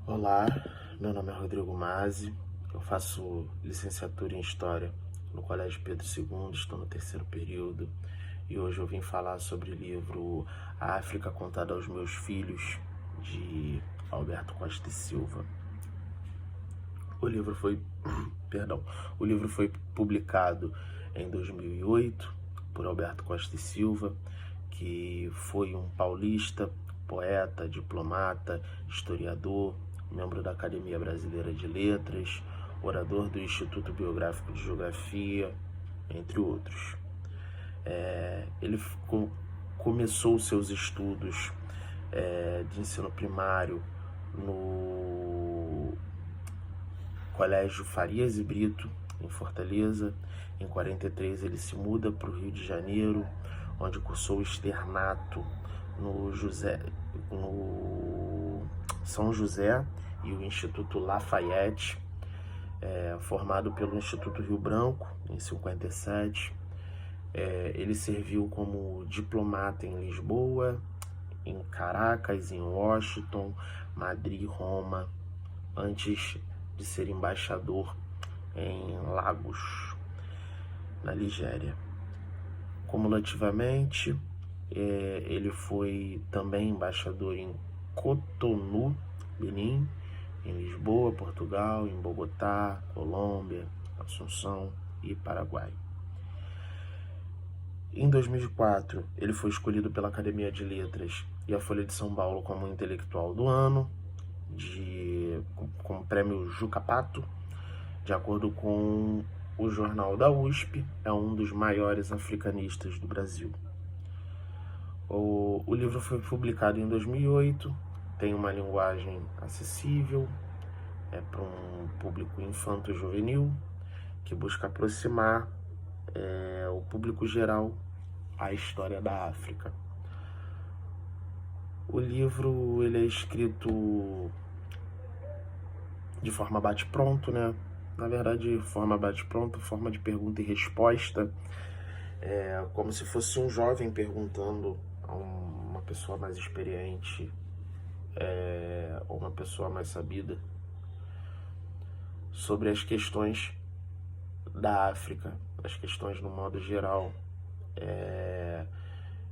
Olá, meu nome é Rodrigo Mazzi, eu faço licenciatura em História no Colégio Pedro II, estou no terceiro período e hoje eu vim falar sobre o livro A África Contada aos Meus Filhos, de Alberto Costa e Silva. O livro foi, o livro foi publicado em 2008 por Alberto Costa e Silva, que foi um paulista, poeta, diplomata, historiador, membro da Academia Brasileira de Letras, orador do Instituto Biográfico de Geografia, entre outros. Ele começou seus estudos de ensino primário no Colégio Farias e Brito, em Fortaleza. Em 43 ele se muda para o Rio de Janeiro, onde cursou o externato no São José e o Instituto Lafayette, formado pelo Instituto Rio Branco, em 57. Ele serviu como diplomata em Lisboa, em Caracas, em Washington, Madrid, Roma, antes de ser embaixador em Lagos, na Nigéria. Cumulativamente, ele foi também embaixador em Cotonou, Benin, em Lisboa, Portugal, em Bogotá, Colômbia, Assunção e Paraguai. Em 2004, ele foi escolhido pela Academia de Letras e a Folha de São Paulo como intelectual do ano, com o prêmio Juca Pato. De acordo com o jornal da USP, é um dos maiores africanistas do Brasil. O livro foi publicado em 2008, tem uma linguagem acessível, para um público infanto-juvenil, que busca aproximar o público geral à história da África. O livro ele é escrito de forma bate-pronto, né? Na verdade, forma bate-pronto, forma de pergunta e resposta, como se fosse um jovem perguntando a uma pessoa mais experiente ou uma pessoa mais sabida sobre as questões da África, as questões no modo geral,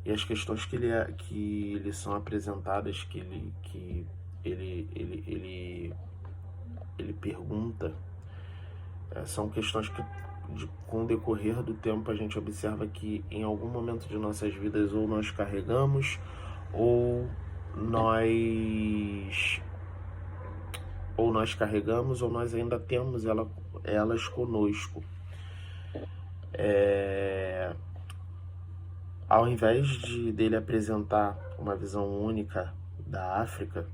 e as questões que lhe são apresentadas, que ele pergunta, são questões que, com o decorrer do tempo, a gente observa que em algum momento de nossas vidas ou nós carregamos ou nós ainda temos elas conosco. Ao invés dele apresentar uma visão única da África,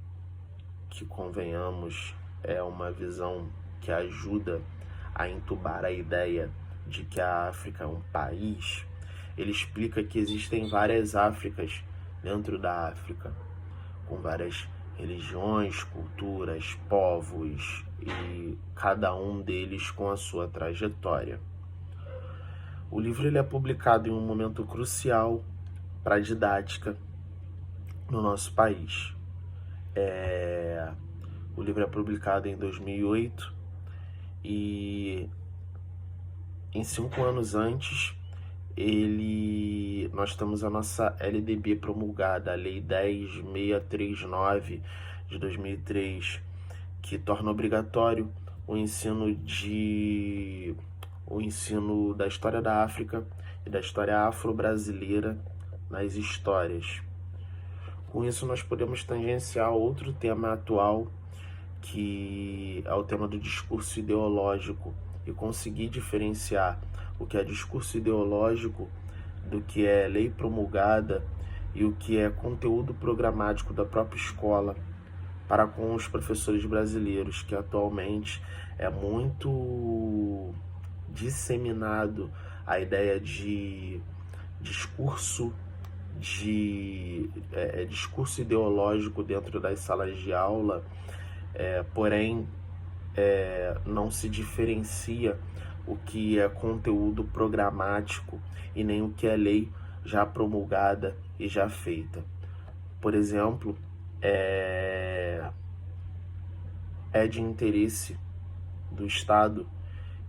que, convenhamos, é uma visão que ajuda a entubar a ideia de que a África é um país, ele explica que existem várias Áfricas dentro da África, com várias religiões, culturas, povos, e cada um deles com a sua trajetória. O livro ele é publicado em um momento crucial para a didática no nosso país. O livro é publicado em 2008 e em 5 anos antes nós temos a nossa LDB promulgada, a Lei 10.639 de 2003, que torna obrigatório o ensino da história da África e da história afro-brasileira nas histórias. Com isso, nós podemos tangenciar outro tema atual, que é o tema do discurso ideológico, e conseguir diferenciar o que é discurso ideológico do que é lei promulgada e o que é conteúdo programático da própria escola para com os professores brasileiros, que atualmente é muito disseminado a ideia de discurso ideológico dentro das salas de aula, porém não se diferencia o que é conteúdo programático e nem o que é lei já promulgada e já feita. Por exemplo, é de interesse do Estado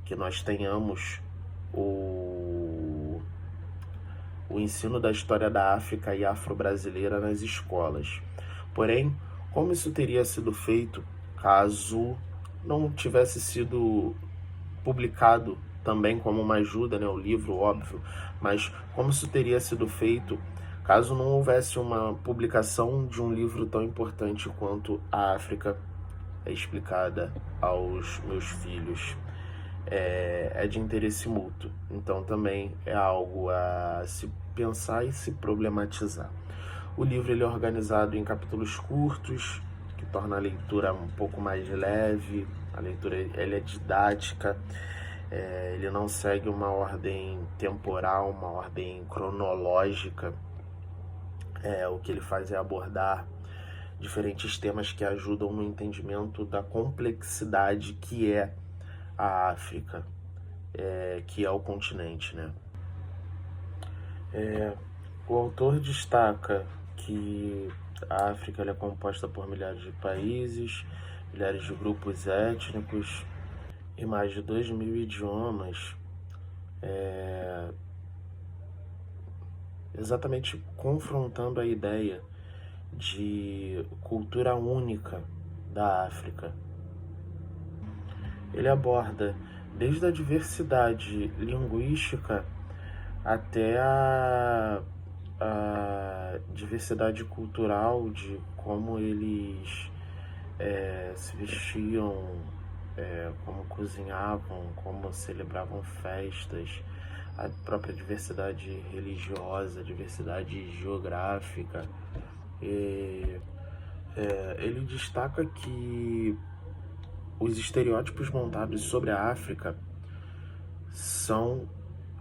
que nós tenhamos o ensino da história da África e afro-brasileira nas escolas. Porém, como isso teria sido feito caso não tivesse sido publicado também como uma ajuda, né, o livro, óbvio, mas como isso teria sido feito caso não houvesse uma publicação de um livro tão importante quanto a África é explicada aos meus filhos? É de interesse mútuo, então também é algo a se pensar e se problematizar. O livro ele é organizado em capítulos curtos, que torna a leitura um pouco mais leve, a leitura ele é didática, ele não segue uma ordem temporal, uma ordem cronológica. O que ele faz é abordar diferentes temas que ajudam no entendimento da complexidade que é a África, que é o continente, né? O autor destaca que a África é composta por milhares de países, milhares de grupos étnicos e mais de 2.000 idiomas, exatamente confrontando a ideia de cultura única da África. Ele aborda desde a diversidade linguística até a diversidade cultural, de como eles se vestiam, como cozinhavam, como celebravam festas, a própria diversidade religiosa, a diversidade geográfica. Ele destaca que os estereótipos montados sobre a África são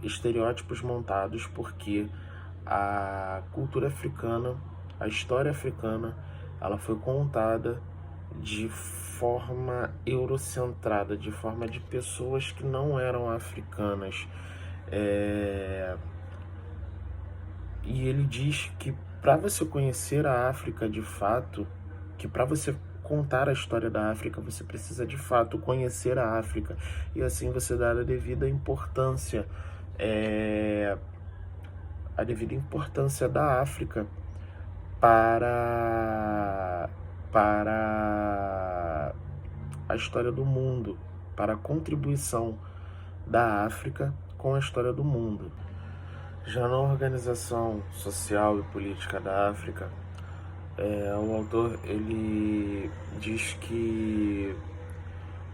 estereótipos montados porque a cultura africana, a história africana, ela foi contada de forma eurocentrada, de forma de pessoas que não eram africanas. E ele diz que para você conhecer a África de fato, que para você contar a história da África, você precisa de fato conhecer a África, e assim você dar a devida importância da África para a história do mundo, para a contribuição da África com a história do mundo. Já na Organização Social e Política da África, o autor ele diz que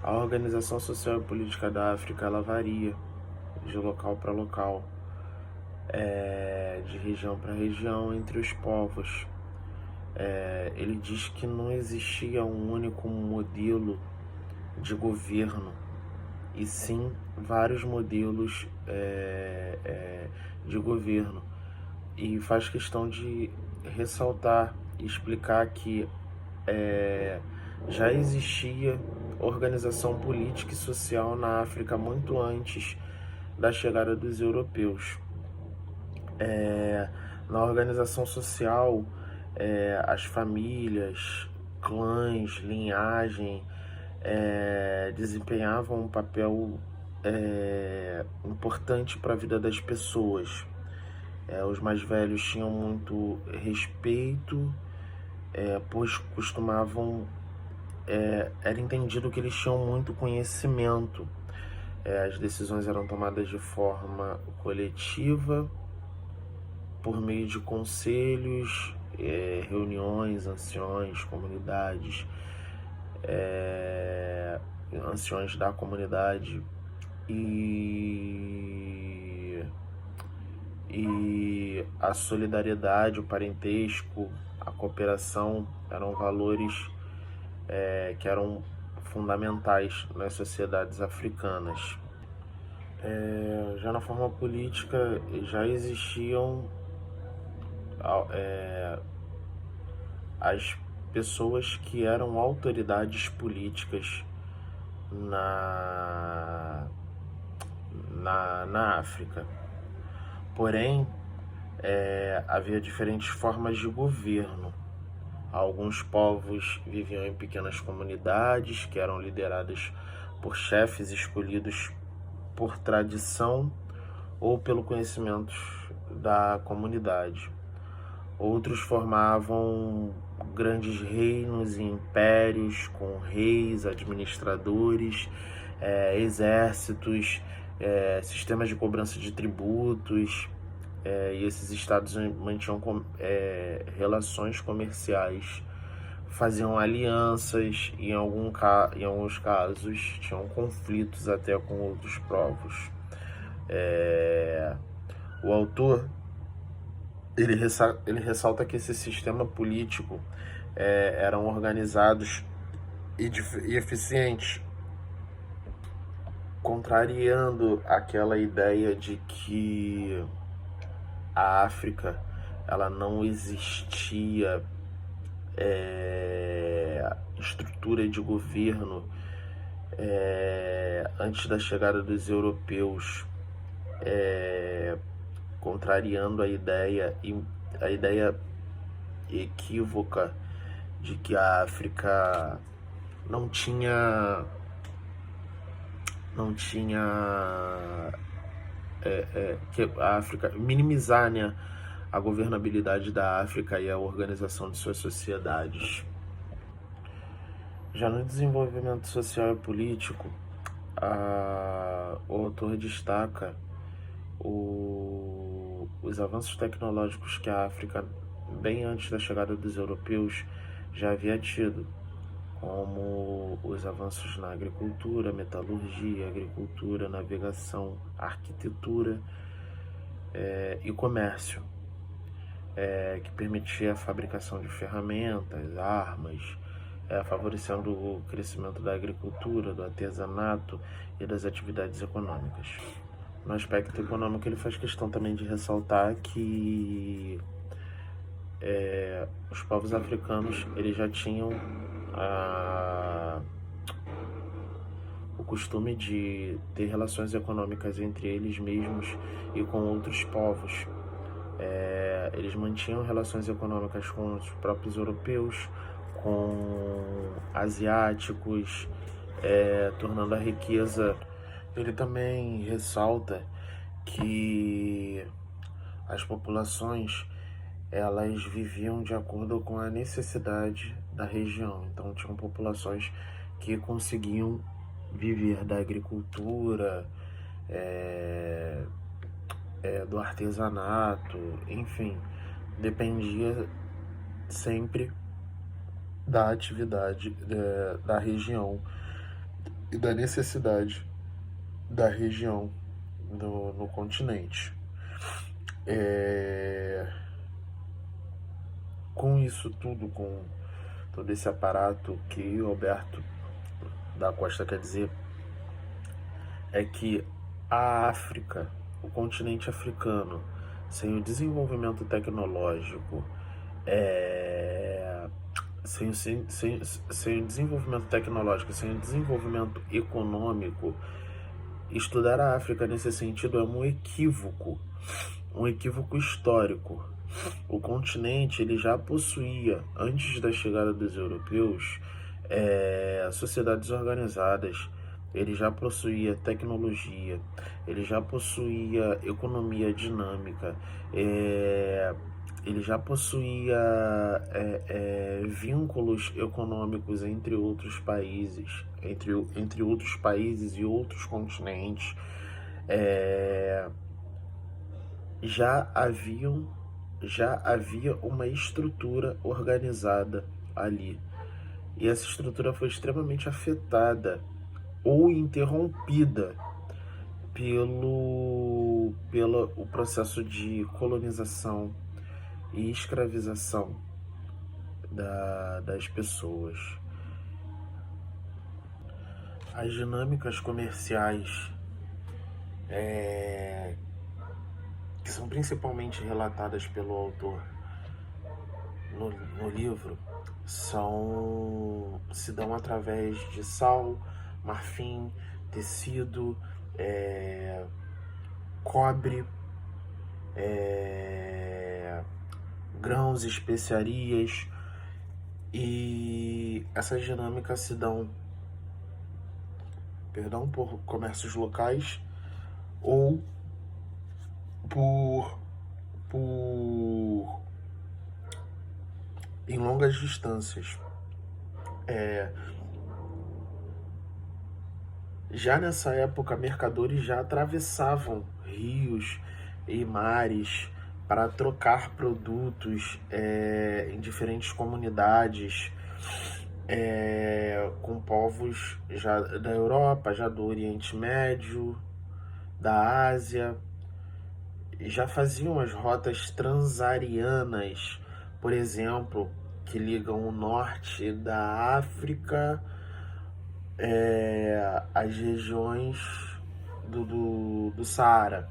a organização social e política da África ela varia de local para local, de região para região, entre os povos. Ele diz que não existia um único modelo de governo, e sim vários modelos de governo, e faz questão de ressaltar e explicar que já existia organização política e social na África muito antes da chegada dos europeus. Na organização social, as famílias, clãs, linhagem desempenhavam um papel importante para a vida das pessoas. Os mais velhos tinham muito respeito, pois costumavam... era entendido que eles tinham muito conhecimento. As decisões eram tomadas de forma coletiva, por meio de conselhos, reuniões, anciões, comunidades, anciões da comunidade, e a solidariedade, o parentesco, a cooperação eram valores que eram fundamentais nas sociedades africanas. Já na forma política já existiam as pessoas que eram autoridades políticas na África. Porém, havia diferentes formas de governo. Alguns povos viviam em pequenas comunidades que eram lideradas por chefes escolhidos por tradição ou pelo conhecimento da comunidade. Outros formavam grandes reinos e impérios com reis, administradores, exércitos, sistemas de cobrança de tributos, e esses estados mantinham relações comerciais, faziam alianças e em alguns casos tinham conflitos até com outros povos. O autor ele ressalta que esse sistema político eram organizados e eficientes, contrariando aquela ideia de que a África ela não existia estrutura de governo antes da chegada dos europeus, contrariando a ideia equívoca de que a África não tinha que a África, minimizar, né, a governabilidade da África e a organização de suas sociedades. Já no desenvolvimento social e político, o autor destaca os avanços tecnológicos que a África, bem antes da chegada dos europeus, já havia tido, como os avanços na agricultura, metalurgia, agricultura, navegação, arquitetura e comércio, que permitia a fabricação de ferramentas, armas, favorecendo o crescimento da agricultura, do artesanato e das atividades econômicas. No aspecto econômico, ele faz questão também de ressaltar que os povos africanos eles já tinham o costume de ter relações econômicas entre eles mesmos e com outros povos. Eles mantinham relações econômicas com os próprios europeus, com asiáticos, tornando a riqueza. Ele também ressalta que as populações elas viviam de acordo com a necessidade da região. Então tinham populações que conseguiam viver da agricultura, do artesanato, enfim, dependia sempre da atividade da região e da necessidade da região no continente. Com isso tudo, com todo esse aparato que Alberto da Costa quer dizer, é que a África, o continente africano, sem o desenvolvimento tecnológico, sem o desenvolvimento tecnológico, sem o desenvolvimento econômico, estudar a África nesse sentido é um equívoco histórico. O continente ele já possuía, antes da chegada dos europeus, sociedades organizadas, ele já possuía tecnologia, ele já possuía economia dinâmica, ele já possuía vínculos econômicos entre outros países, entre outros países e outros continentes. Já havia uma estrutura organizada ali. E essa estrutura foi extremamente afetada ou interrompida pelo processo de colonização e escravização das pessoas. As dinâmicas comerciais que são principalmente relatadas pelo autor no livro se dão através de sal, marfim, tecido, cobre, grãos, especiarias, E essas dinâmicas se dão, por comércios locais ou por em longas distâncias. Já nessa época, mercadores já atravessavam rios e mares para trocar produtos em diferentes comunidades, com povos já da Europa, já do Oriente Médio, da Ásia. Já faziam as rotas transarianas, por exemplo, que ligam o norte da África às regiões do Saara,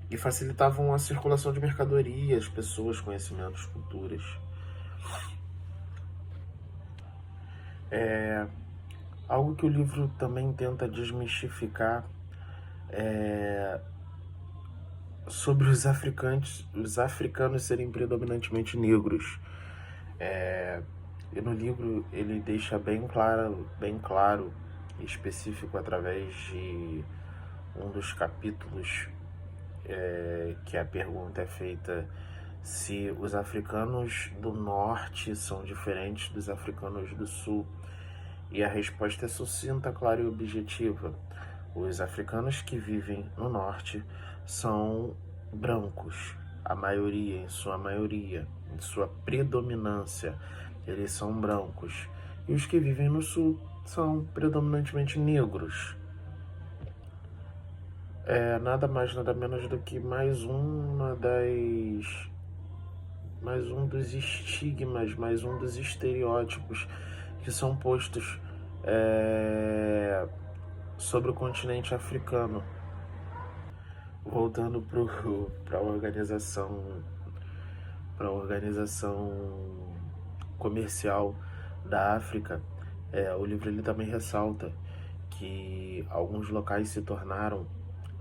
e facilitavam a circulação de mercadorias, pessoas, conhecimentos, culturas. Algo que o livro também tenta desmistificar sobre os africanos serem predominantemente negros. E no livro ele deixa bem claro e específico através de um dos capítulos, que a pergunta é feita se os africanos do norte são diferentes dos africanos do sul. E a resposta é sucinta, clara e objetiva. Os africanos que vivem no norte são brancos, em sua predominância, eles são brancos. E os que vivem no sul são predominantemente negros. Nada mais, nada menos do que mais um dos estigmas, mais um dos estereótipos que são postos sobre o continente africano. Voltando para a organização comercial da África, o livro ele também ressalta que alguns locais se tornaram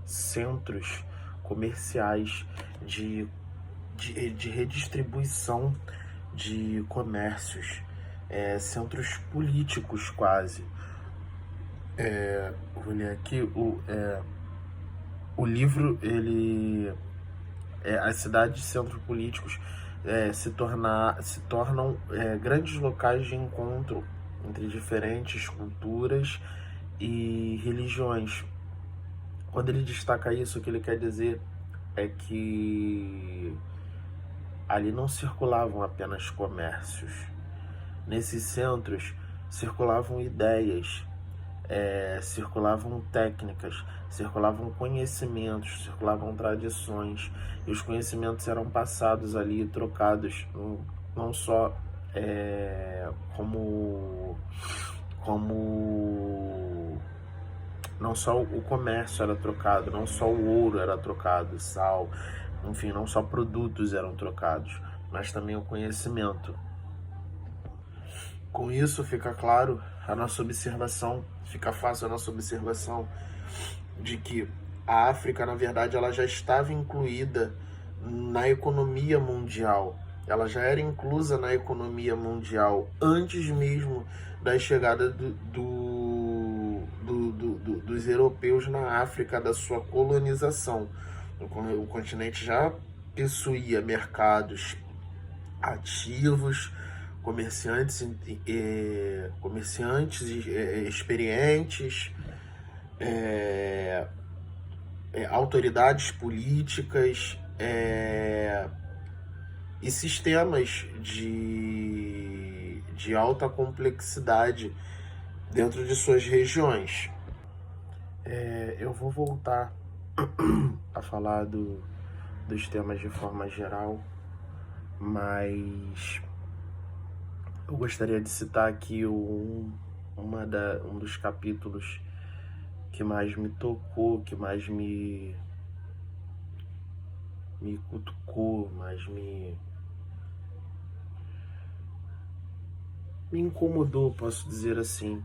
centros comerciais de redistribuição de comércios, centros políticos quase. Vou ler aqui o livro, as cidades centros políticos se tornam grandes locais de encontro entre diferentes culturas e religiões. Quando ele destaca isso, o que ele quer dizer é que ali não circulavam apenas comércios. Nesses centros circulavam ideias, circulavam técnicas, circulavam conhecimentos, circulavam tradições, e os conhecimentos eram passados ali, trocados, não só não só o comércio era trocado, não só o ouro era trocado, sal, enfim, não só produtos eram trocados, mas também o conhecimento. Com isso fica claro fica fácil a nossa observação de que a África, na verdade, ela já estava incluída na economia mundial. Ela já era inclusa na economia mundial antes mesmo da chegada dos europeus na África, da sua colonização. O continente já possuía mercados ativos, comerciantes experientes, autoridades políticas e sistemas de alta complexidade dentro de suas regiões. Eu vou voltar a falar dos temas de forma geral, mas eu gostaria de citar aqui um dos capítulos que mais me tocou, que mais me cutucou, mais me incomodou, posso dizer assim,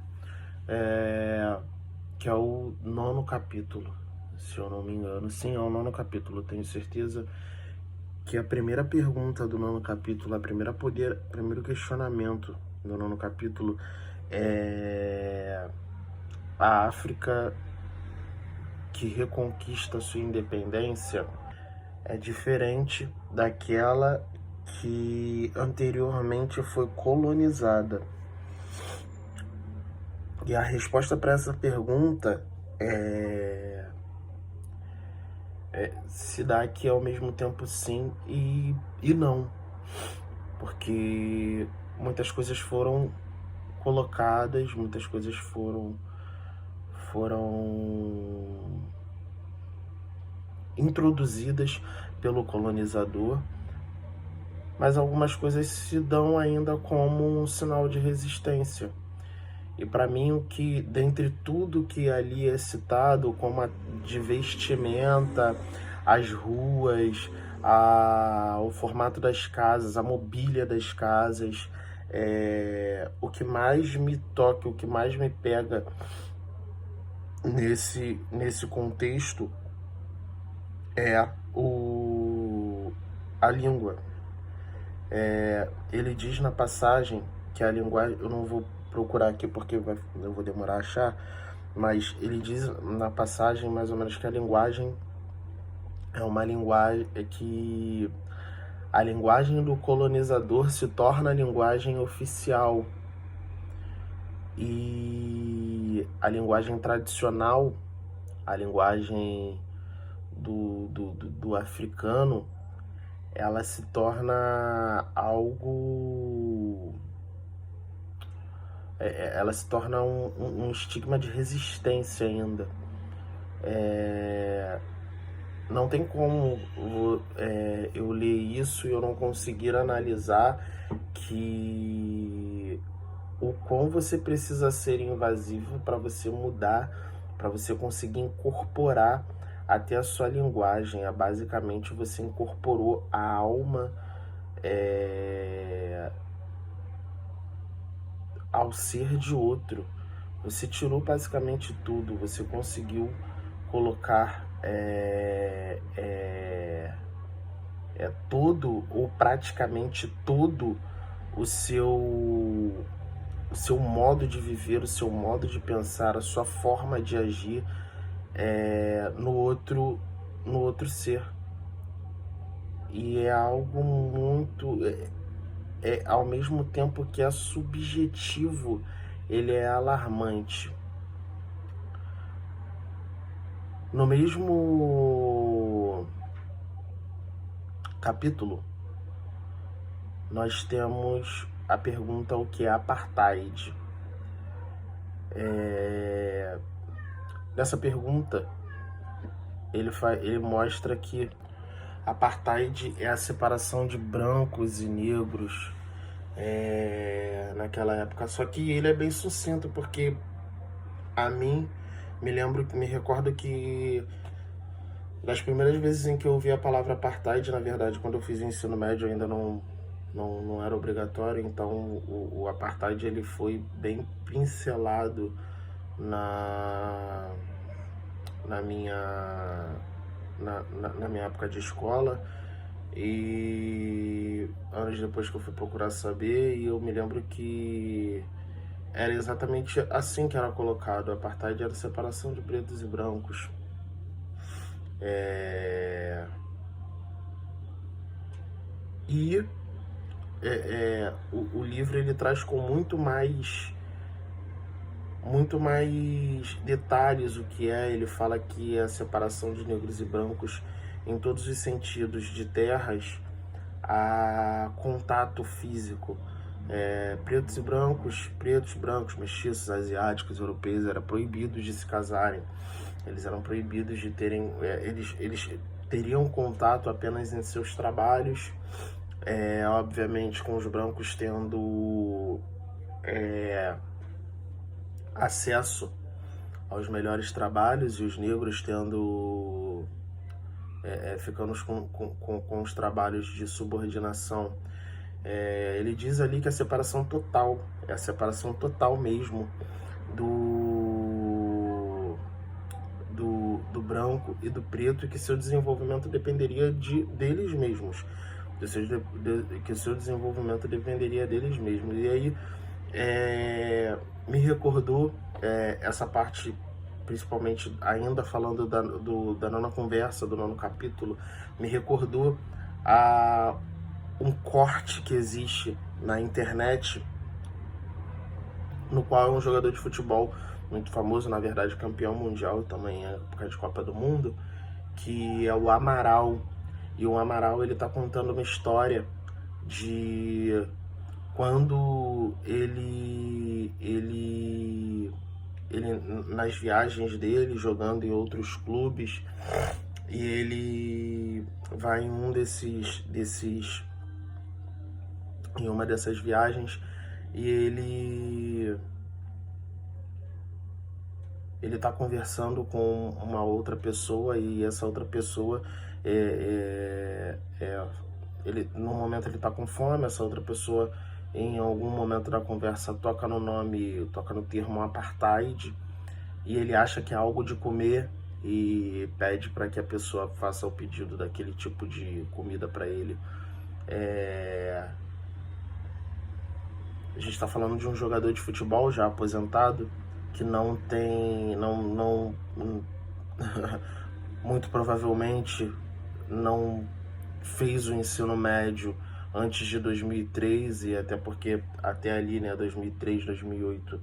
que é o 9º capítulo, se eu não me engano. Sim, é o 9º capítulo, tenho certeza que a primeira pergunta do 9º capítulo, primeiro questionamento do 9º capítulo é a África que reconquista sua independência é diferente daquela que anteriormente foi colonizada. E a resposta para essa pergunta se dá aqui ao mesmo tempo sim e não. Porque muitas coisas foram colocadas, muitas coisas foram introduzidas pelo colonizador, mas algumas coisas se dão ainda como um sinal de resistência. E para mim, o que, dentre tudo que ali é citado, como a de vestimenta, as ruas, o formato das casas, a mobília das casas, o que mais me toca, o que mais me pega nesse contexto é a língua. Ele diz na passagem que a linguagem, eu não vou procurar aqui porque eu vou demorar a achar, mas ele diz na passagem mais ou menos que a linguagem é uma linguagem que a linguagem do colonizador se torna a linguagem oficial e a linguagem tradicional, a linguagem do africano, ela se torna algo... ela se torna um estigma de resistência ainda. Não tem como eu ler isso e eu não conseguir analisar que o quão você precisa ser invasivo para você mudar, para você conseguir incorporar até a sua linguagem. Basicamente, você incorporou a alma ao ser de outro. Você tirou basicamente tudo, você conseguiu colocar todo ou praticamente todo o seu modo de viver, o seu modo de pensar, a sua forma de agir no outro ser. E é algo muito... ao mesmo tempo que é subjetivo, ele é alarmante. No mesmo capítulo, nós temos a pergunta o que é apartheid. Nessa pergunta, ele mostra que apartheid é a separação de brancos e negros naquela época. Só que ele é bem sucinto, porque a mim me recordo que das primeiras vezes em que eu ouvi a palavra apartheid, na verdade, quando eu fiz o ensino médio ainda não era obrigatório, então o apartheid ele foi bem pincelado na minha época de escola, e anos depois que eu fui procurar saber, e eu me lembro que era exatamente assim que era colocado. O apartheid era a separação de pretos e brancos. O livro ele traz com muito mais detalhes o que é. Ele fala que a separação de negros e brancos em todos os sentidos, de terras a contato físico. Pretos, brancos, mestiços, asiáticos, europeus, era proibido de se casarem. Eles eram proibidos de terem... Eles teriam contato apenas em seus trabalhos, obviamente com os brancos tendo acesso aos melhores trabalhos e os negros tendo ficando com os trabalhos de subordinação. Ele diz ali que a separação total, é a separação total mesmo do branco branco e do preto, e que seu desenvolvimento dependeria deles mesmos. Que seu desenvolvimento dependeria deles mesmos. E aí me recordou essa parte, principalmente ainda falando da nona conversa, do nono capítulo, me recordou um corte que existe na internet, no qual é um jogador de futebol muito famoso, na verdade campeão mundial também, época de Copa do Mundo, que é o Amaral. E o Amaral, ele tá contando uma história de quando ele nas viagens dele, jogando em outros clubes, e ele vai em em uma dessas viagens, e ele tá conversando com uma outra pessoa, e essa outra pessoa no momento ele tá com fome. Essa outra pessoa, em algum momento da conversa, toca no termo apartheid, e ele acha que é algo de comer e pede para que a pessoa faça o pedido daquele tipo de comida para ele. A gente está falando de um jogador de futebol já aposentado, que não muito provavelmente não fez o ensino médio antes de 2003, e até porque até ali, né, 2003, 2008,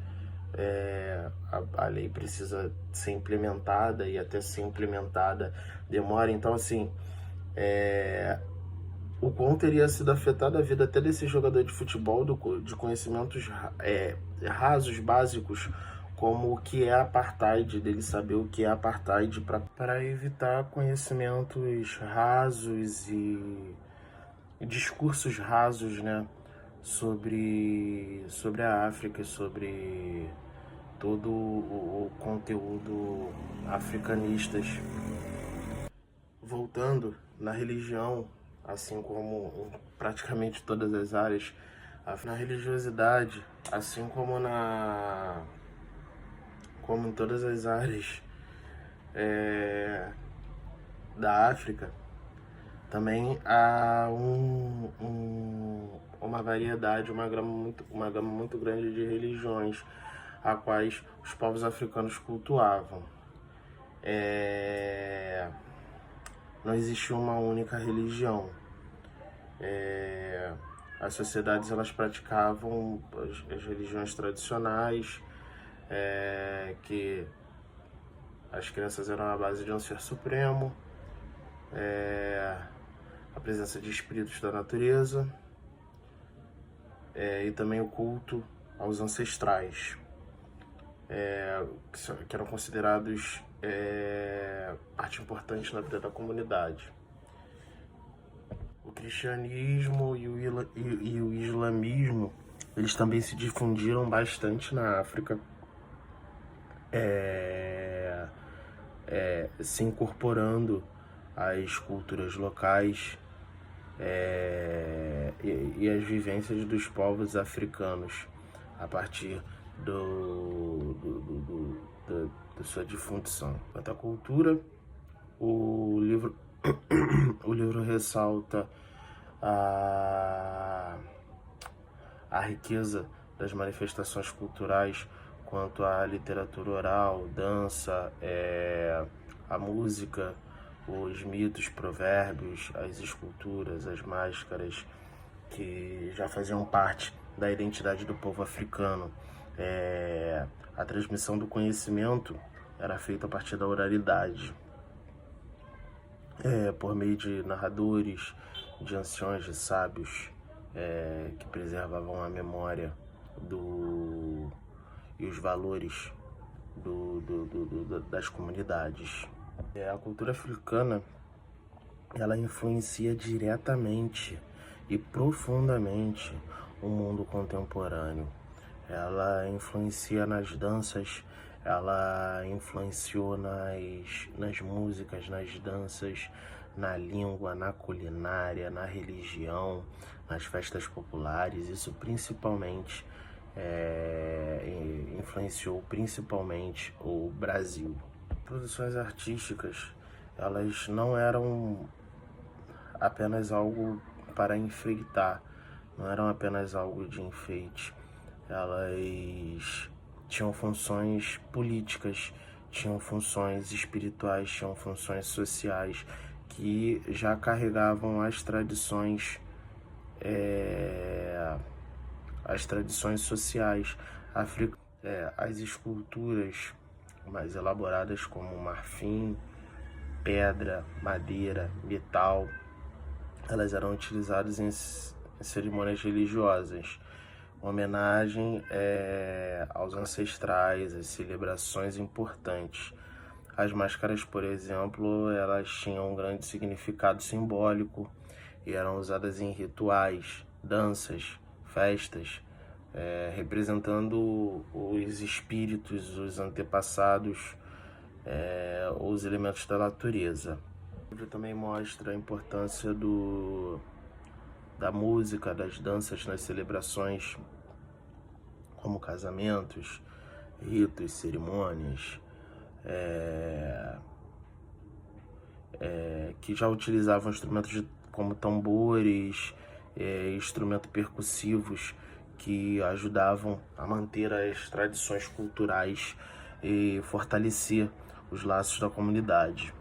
a lei precisa ser implementada, e até ser implementada demora. Então, assim, o quão teria sido afetada a vida até desse jogador de futebol, de conhecimentos rasos, básicos, como o que é apartheid, dele saber o que é apartheid, para evitar conhecimentos rasos e discursos rasos, né, sobre a África, sobre todo o conteúdo africanistas. Voltando na religião, assim como praticamente todas as áreas, na religiosidade, assim como em todas as áreas da África, também há uma variedade, uma gama muito grande de religiões a quais os povos africanos cultuavam. Não existia uma única religião. As sociedades, elas praticavam as religiões tradicionais, que as crenças eram a base de um ser supremo, a presença de espíritos da natureza, e também o culto aos ancestrais, que eram considerados parte importante na vida da comunidade. O cristianismo e o islamismo, eles também se difundiram bastante na África, se incorporando às culturas locais e às vivências dos povos africanos a partir da sua difundição. Quanto à cultura, o livro ressalta a riqueza das manifestações culturais, quanto à literatura oral, dança, a música, os mitos, provérbios, as esculturas, as máscaras, que já faziam parte da identidade do povo africano. A transmissão do conhecimento era feita a partir da oralidade, por meio de narradores, de anciões, de sábios, que preservavam a memória e os valores das comunidades. A cultura africana, ela influencia diretamente e profundamente o mundo contemporâneo. Ela influencia nas danças, ela influenciou nas músicas, nas danças, na língua, na culinária, na religião, nas festas populares. Isso principalmente influenciou principalmente o Brasil. Produções artísticas elas não eram apenas algo para enfeitar, não eram apenas algo de enfeite. Elas tinham funções políticas, tinham funções espirituais, tinham funções sociais, que já carregavam as tradições sociais africanas. As esculturas mais elaboradas, como marfim, pedra, madeira, metal, elas eram utilizadas em cerimônias religiosas, homenagem aos ancestrais, às celebrações importantes. As máscaras, por exemplo, elas tinham um grande significado simbólico e eram usadas em rituais, danças, festas, representando os espíritos, os antepassados, os elementos da natureza. O livro também mostra a importância da música, das danças nas celebrações, como casamentos, ritos, cerimônias, que já utilizavam instrumentos como tambores, instrumentos percussivos, que ajudavam a manter as tradições culturais e fortalecer os laços da comunidade.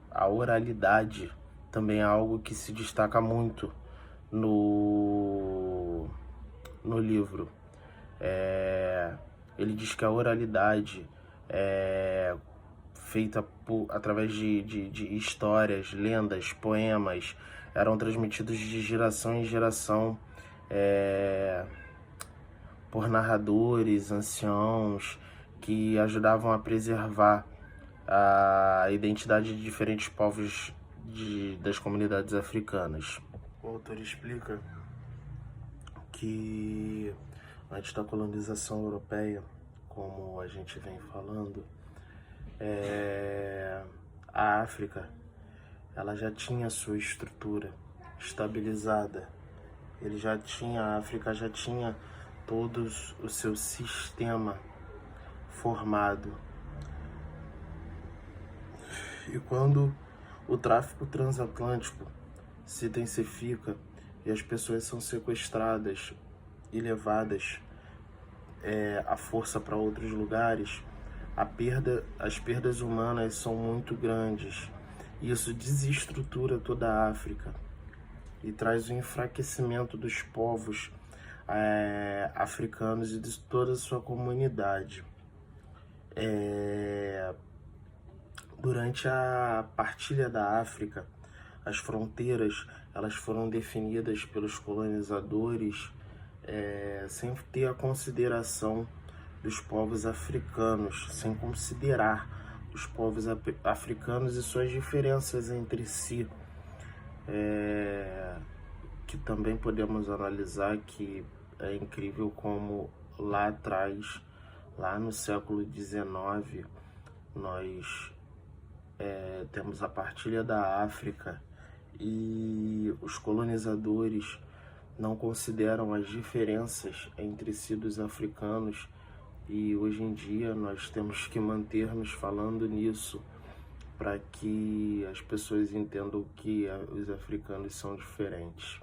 A oralidade também é algo que se destaca muito no livro. Ele diz que a oralidade é feita através de histórias, lendas, poemas, eram transmitidos de geração em geração por narradores, anciãos, que ajudavam a preservar a identidade de diferentes povos das comunidades africanas. O autor explica que antes da colonização europeia, como a gente vem falando, a África ela já tinha sua estrutura estabilizada. A África já tinha todo o seu sistema formado. E quando o tráfico transatlântico se intensifica e as pessoas são sequestradas e levadas à força para outros lugares, as perdas humanas são muito grandes. Isso desestrutura toda a África e traz o enfraquecimento dos povos africanos e de toda a sua comunidade. Durante a partilha da África, as fronteiras elas foram definidas pelos colonizadores sem ter a consideração dos povos africanos, sem considerar os povos africanos e suas diferenças entre si, que também podemos analisar que é incrível como lá atrás, lá no século XIX, nós temos a partilha da África e os colonizadores não consideram as diferenças entre si dos africanos, e hoje em dia nós temos que manter-nos falando nisso para que as pessoas entendam que os africanos são diferentes.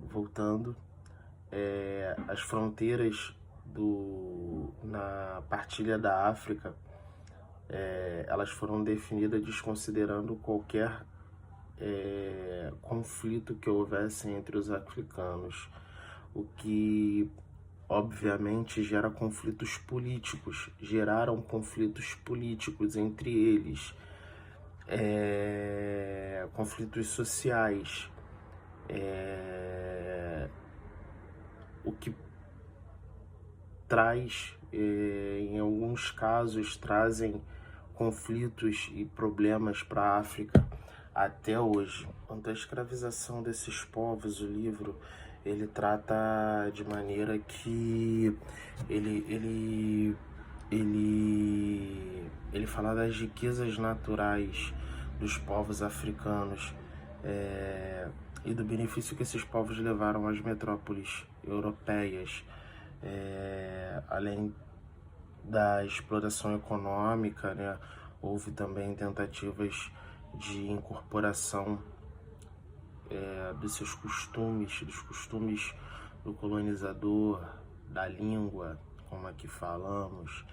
Voltando, as fronteiras na partilha da África, elas foram definidas desconsiderando qualquer conflito que houvesse entre os africanos, o que obviamente geraram conflitos políticos entre eles, conflitos sociais, o que traz, em alguns casos, trazem conflitos e problemas para a África até hoje. Quanto à escravização desses povos, o livro ele trata de maneira que ele fala das riquezas naturais dos povos africanos e do benefício que esses povos levaram às metrópoles europeias, Além da exploração econômica, né, houve também tentativas de incorporação dos seus costumes, dos costumes do colonizador, da língua, como aqui falamos,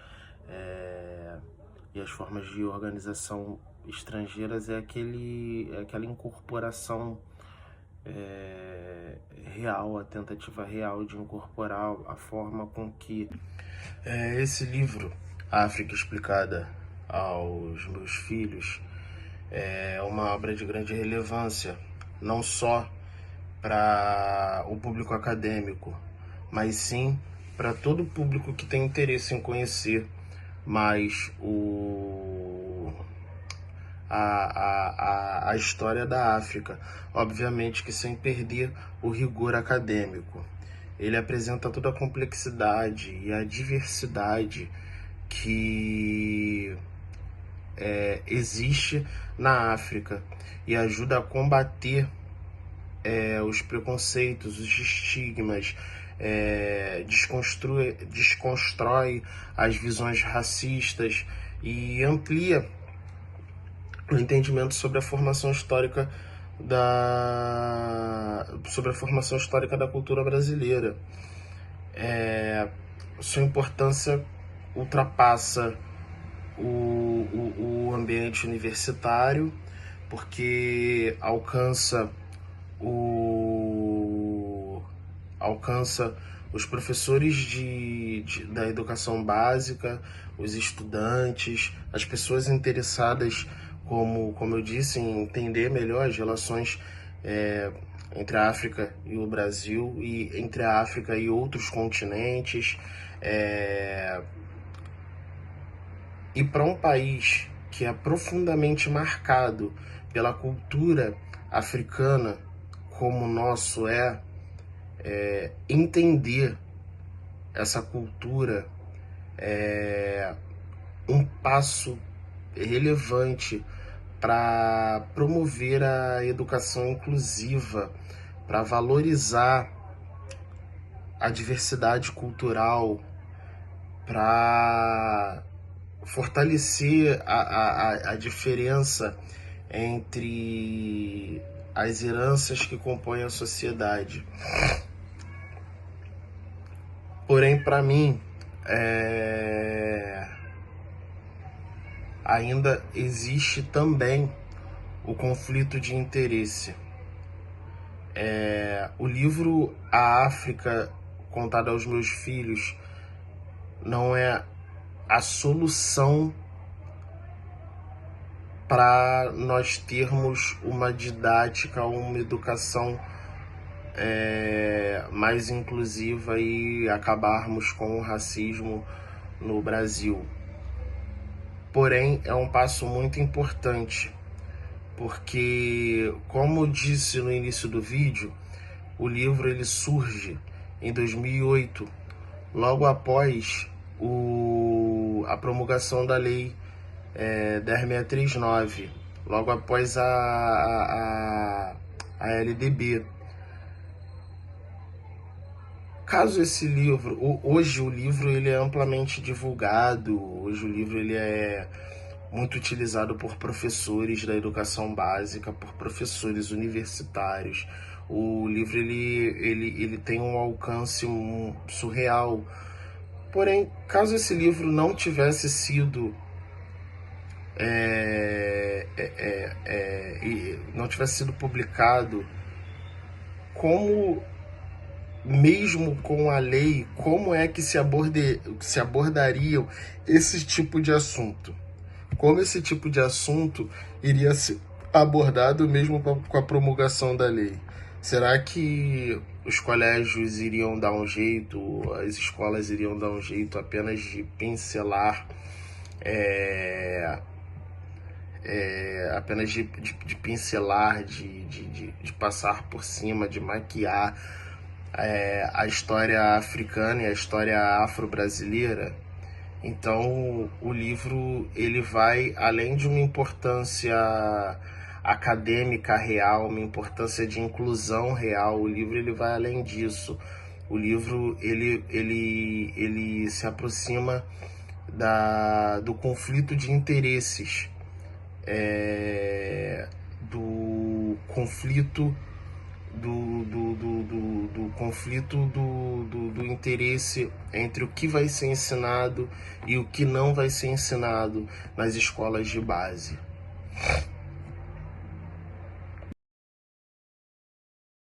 e as formas de organização estrangeiras aquela incorporação real, a tentativa real de incorporar a forma com que esse livro, África Explicada aos Meus Filhos, é uma obra de grande relevância, não só para o público acadêmico, mas sim para todo o público que tem interesse em conhecer mais a história da África, obviamente que sem perder o rigor acadêmico. Ele apresenta toda a complexidade e a diversidade que existe na África e ajuda a combater os preconceitos, os estigmas, desconstrói as visões racistas e amplia o entendimento sobre a formação histórica da cultura brasileira. Sua importância ultrapassa o ambiente universitário, porque alcança os professores da educação básica, os estudantes, as pessoas interessadas, como eu disse, em entender melhor as relações entre a África e o Brasil, e entre a África e outros continentes. E para um país que é profundamente marcado pela cultura africana, como o nosso entender essa cultura é um passo relevante para promover a educação inclusiva, para valorizar a diversidade cultural, para fortalecer a diferença entre as heranças que compõem a sociedade. Porém, para mim, ainda existe também o conflito de interesse. O livro A África Contada aos Meus Filhos não é a solução para nós termos uma didática, uma educação mais inclusiva e acabarmos com o racismo no Brasil. Porém, é um passo muito importante, porque, como eu disse no início do vídeo, o livro ele surge em 2008, logo após a promulgação da Lei 10.639, logo após a LDB. Caso esse livro, hoje o livro ele é amplamente divulgado, hoje o livro ele é muito utilizado por professores da educação básica, por professores universitários. O livro ele tem um alcance surreal. Porém, caso esse livro não tivesse sido publicado, mesmo com a lei, como é que se abordariam esse tipo de assunto? Como esse tipo de assunto iria ser abordado mesmo com a promulgação da lei? Será que os colégios iriam dar um jeito, as escolas iriam dar um jeito apenas de pincelar, de passar por cima, de maquiar a história africana e a história afro-brasileira? Então, o livro ele vai além de uma importância acadêmica real, uma importância de inclusão real. O livro ele vai além disso. O livro ele se aproxima do conflito de interesses, do conflito do interesse entre o que vai ser ensinado e o que não vai ser ensinado nas escolas de base.